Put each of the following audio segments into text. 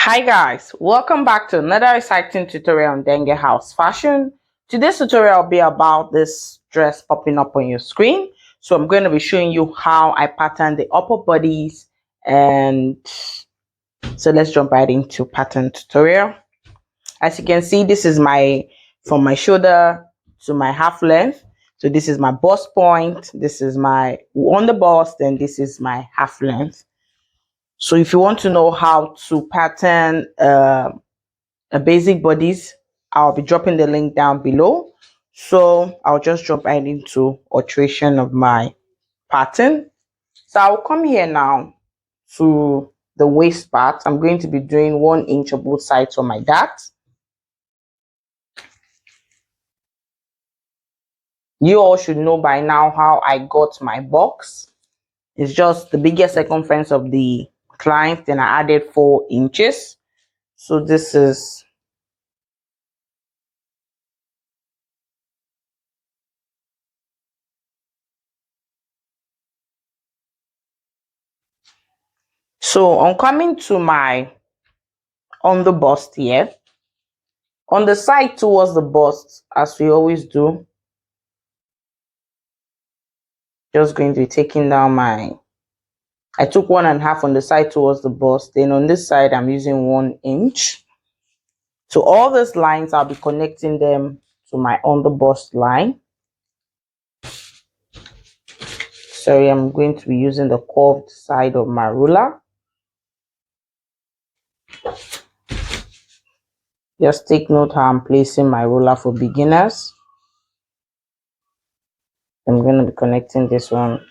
Hi guys, welcome back to another exciting tutorial on Dengue House Fashion. Today's tutorial will be about this dress popping up on your screen. So I'm going to be showing you how I pattern the upper bodies, and so let's jump right into pattern tutorial. As you can see, this is from my shoulder to my half length. So this is my bust point, this is my on the bust, and this is my half length. So if you want to know how to pattern a basic bodies, I'll be dropping the link down below. So I'll just jump right into alteration of my pattern. So I'll come here now to the waist part. I'm going to be doing 1 inch on both sides on my dart. You all should know by now how I got my box. It's just the biggest circumference of the client, then I added 4 inches. So this is so on coming to my on the bust here, on the side towards the bust, as we always do, just going to be taking down I took 1.5 on the side towards the bust, then on this side I'm using 1 inch. So all these lines, I'll be connecting them to my on the bust line. Sorry, I'm going to be using the curved side of my ruler. Just take note how I'm placing my ruler for beginners. I'm going to be connecting this one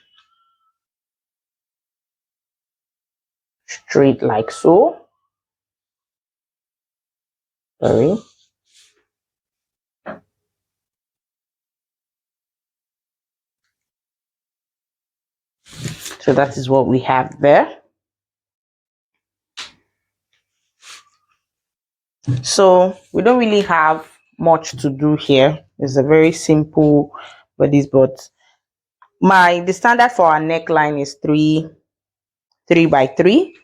straight like so. Sorry. So that is what we have there. So we don't really have much to do here. It's a very simple bodies, but the standard for our neckline is 3 by 3.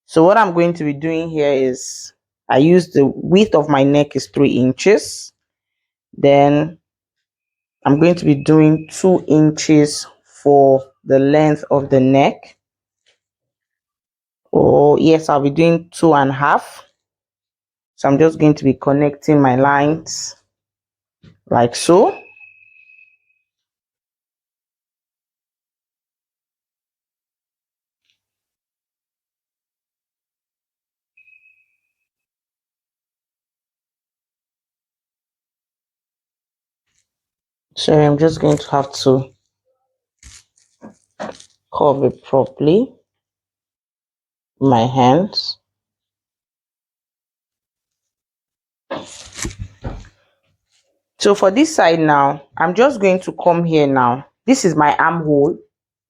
So what I'm going to be doing here is I use the width of my neck is 3 inches. Then I'm going to be doing 2 inches for the length of the neck. Oh yes, I'll be doing 2.5. So I'm just going to be connecting my lines like so. So I'm just going to have to curve it properly. My hands. So for this side now, I'm just going to come here now. This is my armhole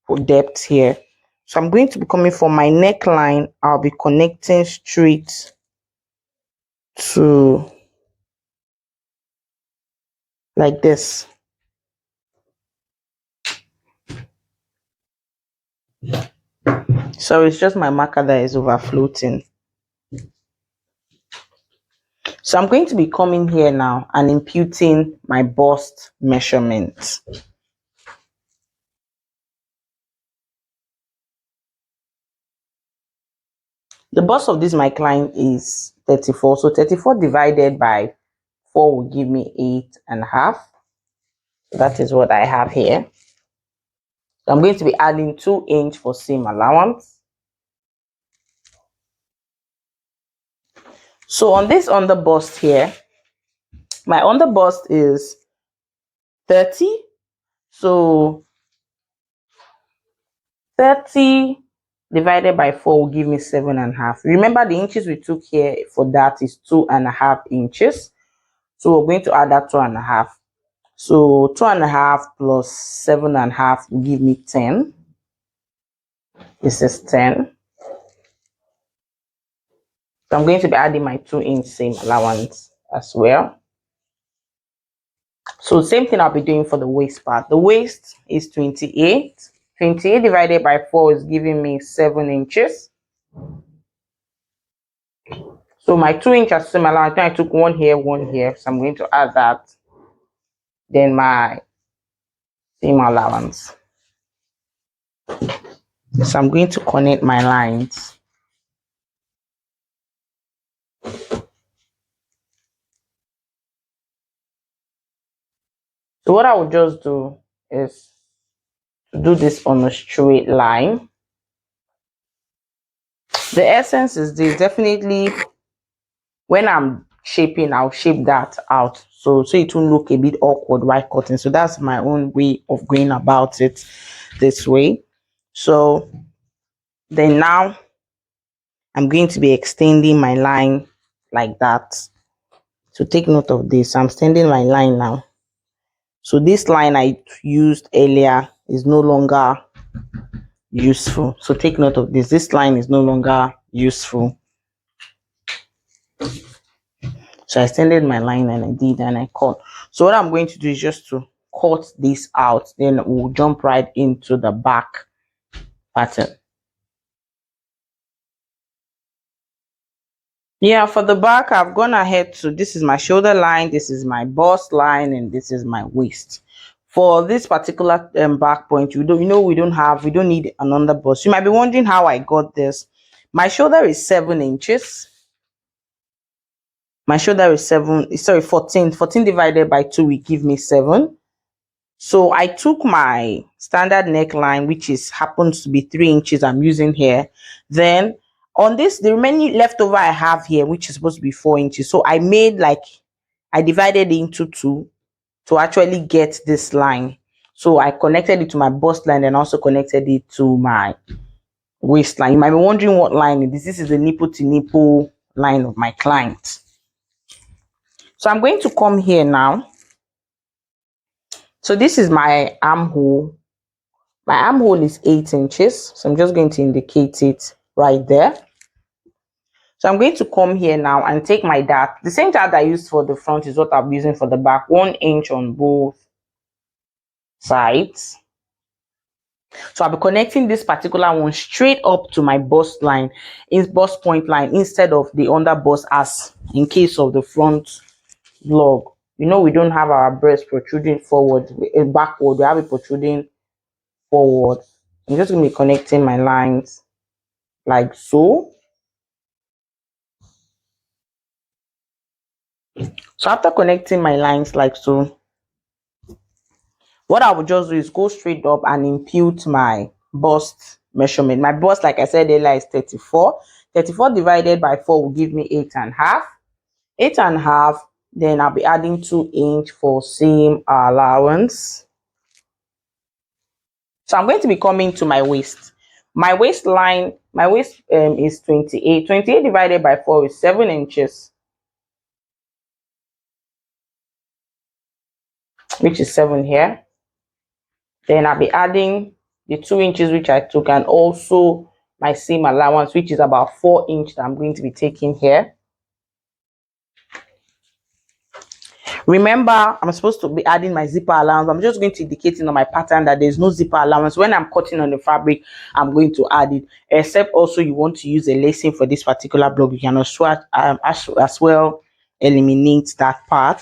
for depth here. So I'm going to be coming from my neckline. I'll be connecting straight to like this. So it's just my marker that is overfloating. So I'm going to be coming here now and imputing my bust measurement. The bust of this my client is 34. So 34 divided by 4 will give me 8.5. So that is what I have here. So I'm going to be adding 2 inch for seam allowance. So on this on the bust here, my on the bust is 30. So 30 divided by 4 will give me 7.5. Remember the inches we took here for that is 2.5 inches. So we're going to add that 2.5. So 2.5 plus 7.5 will give me 10. This is 10. So I'm going to be adding my 2 inch seam allowance as well. So same thing I'll be doing for the waist part. The waist is 28. 28 divided by 4 is giving me 7 inches. So my 2 inch are similar. I think I took one here, so I'm going to add that. Then my seam allowance. So I'm going to connect my lines. So what I will just do is to do this on a straight line. The essence is this. Definitely when I'm shaping, I'll shape that out so it will look a bit awkward while cutting. So that's my own way of going about it this way. So then now I'm going to be extending my line like that. So take note of this. I'm extending my line now. So this line I used earlier is no longer useful. So take note of this. This line is no longer useful. So I extended my line and I cut. So what I'm going to do is just to cut this out. Then we'll jump right into the back pattern. Yeah, for the back, I've gone ahead to, this is my shoulder line, this is my bust line, and this is my waist. For this particular back point, we don't need an underbust. You might be wondering how I got this. My shoulder is 7 inches. My shoulder is 14. 14 divided by 2 will give me 7. So I took my standard neckline, which happens to be 3 inches I'm using here. Then on this, the remaining leftover I have here, which is supposed to be 4 inches. So I divided it into 2 to actually get this line. So I connected it to my bust line and also connected it to my waistline. You might be wondering what line it is. This is the nipple to nipple line of my client. So I'm going to come here now. So this is my armhole. My armhole is 8 inches. So I'm just going to indicate it right there. So I'm going to come here now and take my dart. The same dart I used for the front is what I'm using for the back. 1 inch on both sides. So I'll be connecting this particular one straight up to my bust line, bust point line, instead of the under bust as in case of the front vlog. We don't have our breast protruding forward, backward. We have it protruding forward. I'm just going to be connecting my lines like so. So after connecting my lines like so, what I will just do is go straight up and impute my bust measurement. My bust, like I said earlier, is 34. 34 divided by 4 will give me 8.5. 8.5. Then I'll be adding 2 inch for seam allowance. So I'm going to be coming to my waist. My waistline, my waist is 28. 28 divided by 4 is 7 inches. Which is 7 here. Then I'll be adding the 2 inches which I took, and also my seam allowance, which is about 4 inches that I'm going to be taking here. Remember, I'm supposed to be adding my zipper allowance. I'm just going to indicate on my pattern that there's no zipper allowance. When I'm cutting on the fabric, I'm going to add it. Except also you want to use a lacing for this particular block, you can also as well eliminate that part.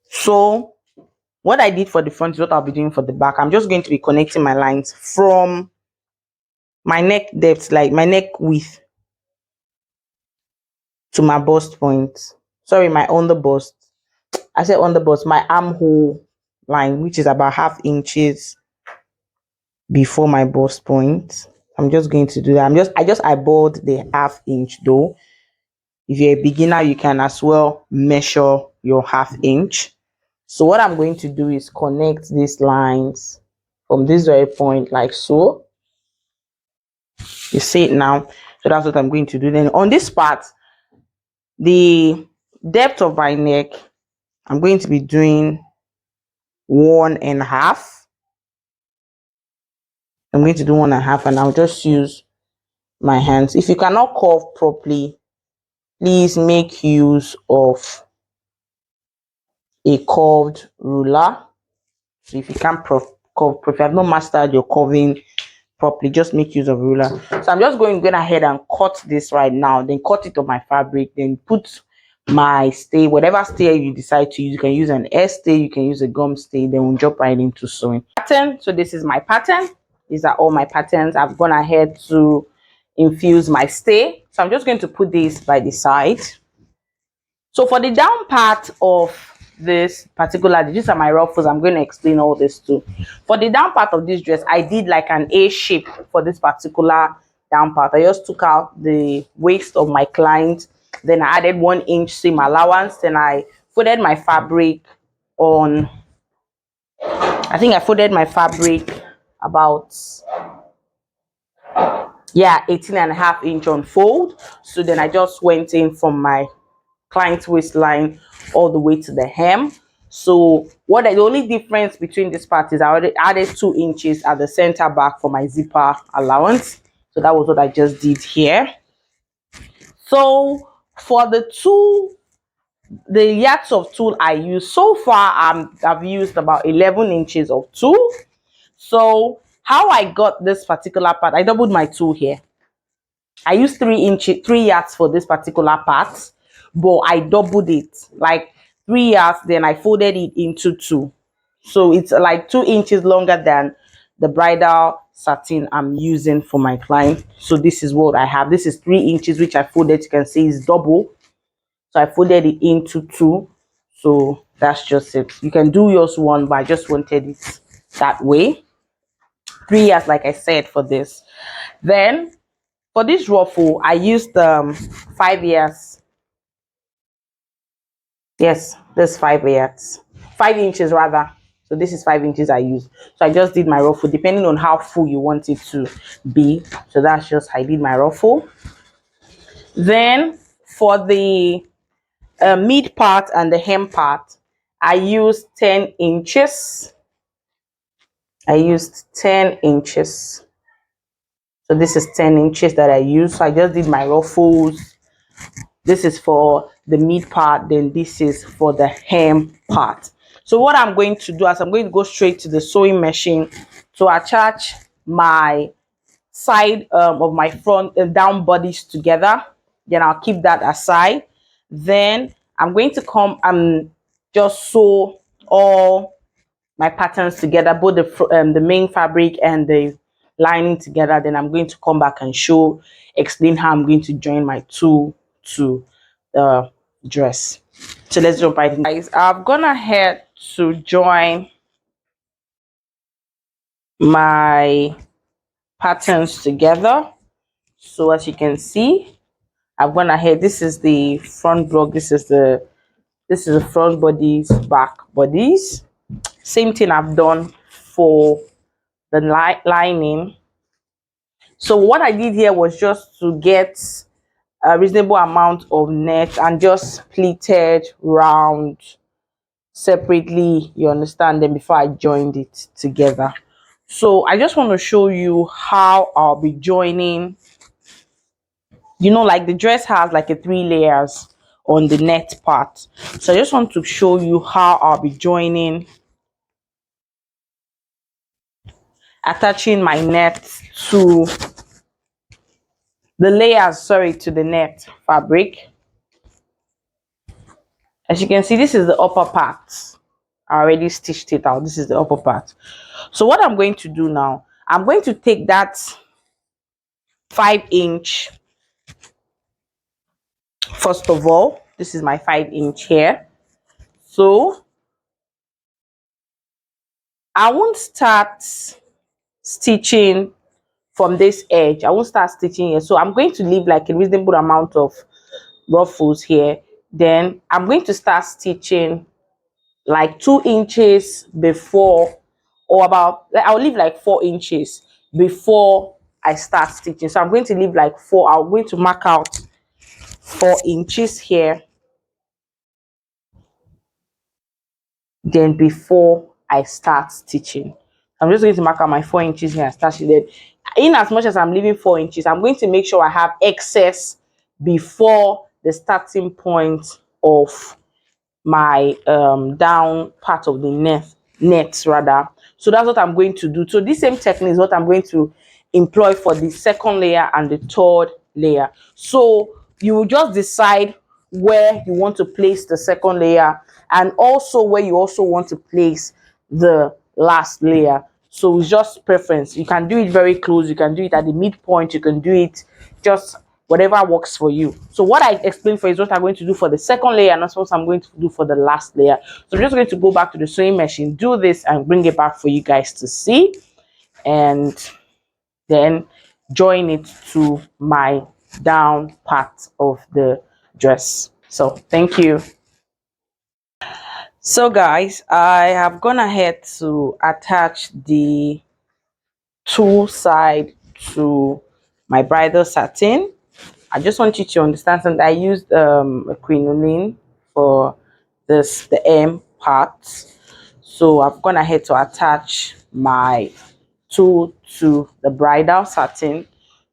So what I did for the front is what I'll be doing for the back. I'm just going to be connecting my lines from my neck depth, like my neck width, to my bust point. Sorry, my under bust. I said under bust, my armhole line, which is about 0.5 inches before my bust point. I'm just going to do that. I just eyeballed the 0.5 inch though. If you're a beginner, you can as well measure your 0.5 inch. So what I'm going to do is connect these lines from this very point like so. You see it now. So that's what I'm going to do. Then on this part, the depth of my neck, I'm going to be doing 1.5. I'm going to do 1.5, and I'll just use my hands. If you cannot curve properly, please make use of a curved ruler. So if you can't curve, if you have not mastered your curving properly. Just make use of a ruler. So I'm just going ahead and cut this right now, then cut it on my fabric, then put my stay, whatever stay you decide to use. You can use an S stay, you can use a gum stay, then we'll jump right into sewing. Pattern. So this is my pattern. These are all my patterns. I've gone ahead to infuse my stay. So I'm just going to put this by the side. So for the down part of this particular, these are my ruffles. I'm going to explain all this too. For the down part of this dress, I did like an A shape for this particular down part. I just took out the waist of my client, then I added 1 inch seam allowance, then I folded my fabric on, I think I folded my fabric about 18.5 inch on fold. So then I just went in from my client's waistline all the way to the hem. So the only difference between this part is I already added 2 inches at the center back for my zipper allowance. So that was what I just did here. So for the yards of tulle I used so far, I've used about 11 inches of tulle. So how I got this particular part, I doubled my tulle here. I used 3 yards for this particular part, but I doubled it like 3 yards, then I folded it into 2. So it's like 2 inches longer than the bridal satin I'm using for my client. So this is what I have. This is 3 inches, which I folded. You can see is double. So I folded it into 2. So that's just it. You can do yours 1, but I just wanted it that way. 3 yards, like I said, for this. Then for this ruffle, I used 5 yards. Yes, this 5 yards. 5 inches rather. So this is 5 inches I used. So I just did my ruffle depending on how full you want it to be. So that's just how I did my ruffle. Then for the mid part and the hem part, I used 10 inches. I used 10 inches. So this is 10 inches that I used. So I just did my ruffles. This is for the mid part, then this is for the hem part. So what I'm going to do is I'm going to go straight to the sewing machine to attach my side of my front down bodies together. Then I'll keep that aside. Then I'm going to come and just sew all my patterns together, both the main fabric and the lining together. Then I'm going to come back and explain how I'm going to join my two to the dress. So let's jump right in. Guys, I've gone ahead to join my patterns together. So as you can see, I've gone ahead. This is the front block. This is the front bodies, back bodies. Same thing I've done for the lining. So what I did here was just to get a reasonable amount of net and just pleated round separately, you understand, then before I joined it together. So I just want to show you how I'll be joining. You know, like the dress has like a 3 layers on the net part. So I just want to show you how I'll be joining, attaching my net to the layers, to the net fabric. As you can see, this is the upper part. I already stitched it out. This is the upper part. So what I'm going to do now, I'm going to take that 5 inch. First of all, this is my 5 inch here. So I won't start stitching from this edge. I won't start stitching here. So I'm going to leave like a reasonable amount of ruffles here. Then I'm going to start stitching like 2 inches before, or about, I'll leave like 4 inches before I start stitching. So I'm going to leave like 4. I'm going to mark out 4 inches here, then before I start stitching. I'm just going to mark out my 4 inches here and start stitching. In as much as I'm leaving 4 inches, I'm going to make sure I have excess before the starting point of my down part of the net rather. So that's what I'm going to do. So this same technique is what I'm going to employ for the second layer and the third layer. So you will just decide where you want to place the second layer, and also where you also want to place the last layer. So it's just preference. You can do it very close, you can do it at the midpoint, you can do it just whatever works for you. So what I explained for you is what I'm going to do for the second layer, and that's what I'm going to do for the last layer. So I'm just going to go back to the sewing machine, do this, and bring it back for you guys to see, and then join it to my down part of the dress. So thank you. So guys, I have gone ahead to attach the tulle side to my bridal satin. I just want you to understand something. I used a crinoline for the M part. So I've gone ahead to attach my tulle to the bridal satin.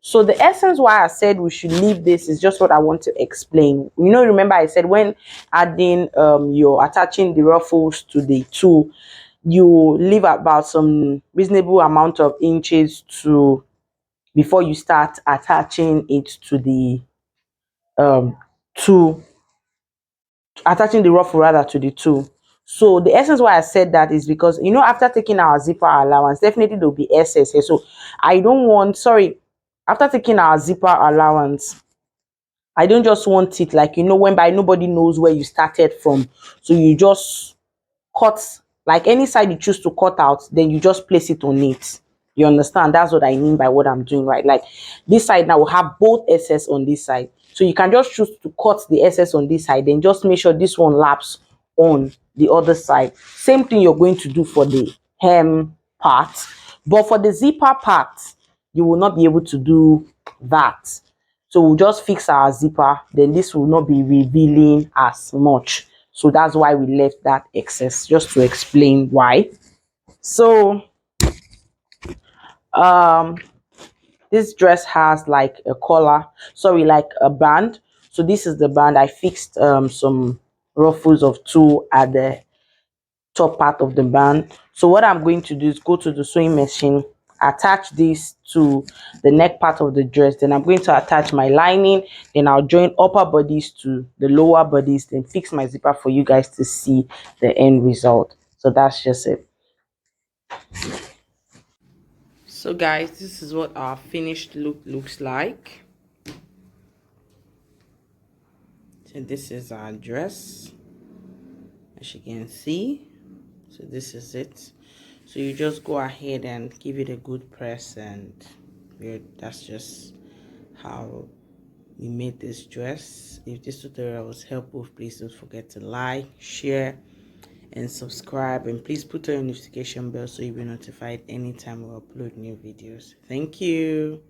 So the essence why I said we should leave this is just what I want to explain. You know, remember I said when adding you're attaching the ruffles to the tulle, you leave about some reasonable amount of inches to before you start attaching it to the to attaching the ruffle rather to the tulle. So the essence why I said that is because, you know, after taking our zipper allowance, definitely there'll be excess here. So I don't want, sorry, after taking our zipper allowance, I don't just want it like, you know, when by nobody knows where you started from. So you just cut, like any side you choose to cut out, then you just place it on it. You understand? That's what I mean by what I'm doing, right? Like this side now will have both SS on this side. So you can just choose to cut the SS on this side, then just make sure this one laps on the other side. Same thing you're going to do for the hem part. But for the zipper part, you will not be able to do that. So we'll just fix our zipper, then this will not be revealing as much. So that's why we left that excess, just to explain why. So this dress has like a collar, sorry, like a band. So this is the band. I fixed some ruffles of tulle at the top part of the band. So what I'm going to do is go to the sewing machine, attach this to the neck part of the dress, then I'm going to attach my lining, then I'll join upper bodies to the lower bodies, then fix my zipper for you guys to see the end result. So that's just it. So guys, this is what our finished look looks like. So this is our dress, as you can see. So this is it. So you just go ahead and give it a good press, and that's just how we made this dress. If this tutorial was helpful, please don't forget to like, share, and subscribe, and please put on your notification bell so you'll be notified anytime we upload new videos. Thank you.